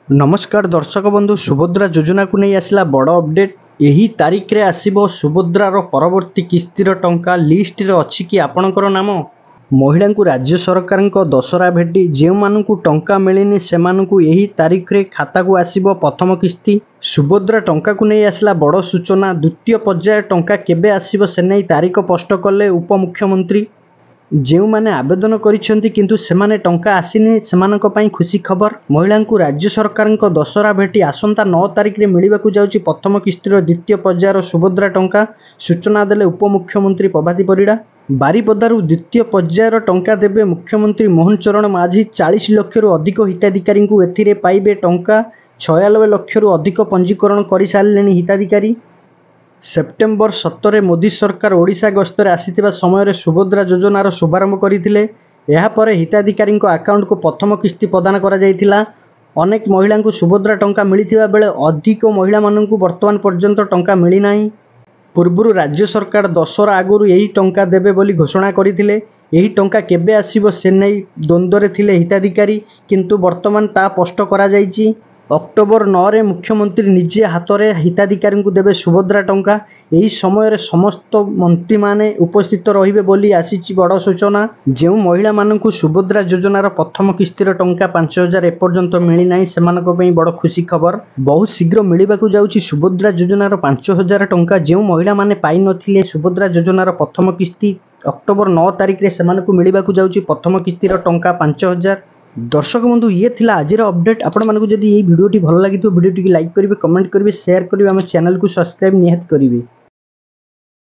नमस्कार दर्शक बंधु सुभद्रा योजना को नहीं आसला बड़ अपडेट। यही तारीख रे आसीबो सुभद्रार परवर्ती किस्तिर टंका लिस्ट रे अछि कि आपणकर नाम। महिला को राज्य सरकार को दशहरा भेटी जे मानकु टंका मिलिनी सेमानकु यही तारीख रे खाता को आसीबो प्रथम किस्ती। सुभद्रा टंका को नहीं आसला बड़ सूचना। द्वितीय पर्याय टंका केबे आसीबो से नहीं तारीख स्पष्ट कले उपमुख्यमंत्री। जो मैंने आवेदन करिसेंती किंतु सेमाने टंका आसीनी सेमानक पई खुशी खबर। महिला को राज्य सरकार को दशहरा भेटी आसंता 9 तारिख रे मिलिबाकु जाउची प्रथम किस्तिर द्वितीय पर्यायर सुभद्रा टंका। सूचना देले उपमुख्यमंत्री प्रभाती परिडा। बारिपदारू द्वितीय पर्यायर टंका देबे मुख्यमंत्री मोहन चरण माझी। 40 लाख रु अधिक हिताधिकारी को एथिरे पाइबे टंका। 96 लाख रु अधिक पंजीकरण करि सारलेनी हिताधिकारी। सेप्टेम्बर 17 मोदी सरकार ओडिशा गस्तर आसीथिबा समय सुभद्रा योजनार शुभारंभ करथिले। एहा परे हिताधिकारी अकाउंट को प्रथम किस्ती प्रदान करा जायथिला। अनेक महिला को सुभद्रा टंका मिलिथिबा बेले अधिक महिला माननकु वर्तमान पर्यंत टंका मिली नाही। पूर्वरु राज्य सरकार दशहरा आगुरु यही टंका देबे बोली घोषणा करथिले। यही टंका केबे आसीबो से नै द्वंद्वरे थिले हिताधिकारी, किंतु वर्तमान ता स्पष्ट करा जायछि। अक्टोबर 9 रे मुख्यमंत्री निजे हाथरे हिताधिकारी को देबे सुभद्रा टंका। यही समय समस्त मंत्री माने उपस्थित रहिबे बोली आसीछि बड़ सूचना। जो महिला माननकु सुभद्रा योजनार प्रथम किस्तिर टंका 5000 एपर्यंत मिली नाही सेमानक पई बड़ खुशी खबर। बहुत शीघ्र मिलिबाकु जाउछि सुभद्रा योजनार 5000 टंका। जो महिला माने पाई नथिले सुभद्रा योजनार प्रथम किस्ती अक्टोबर 9 तारिख रे सेमानकु मिलिबाकु जाउछि प्रथम किस्तिर टंका 5000। दर्शक बंधु ये थिला आजिर अपडेट। आपण मानकु जदि ये वीडियोटी भल लागितो वीडियोटी लाइक करिवे, कमेंट करिवे, शेयर करिवे, हम चैनल को सब्सक्राइब निहात करिवे।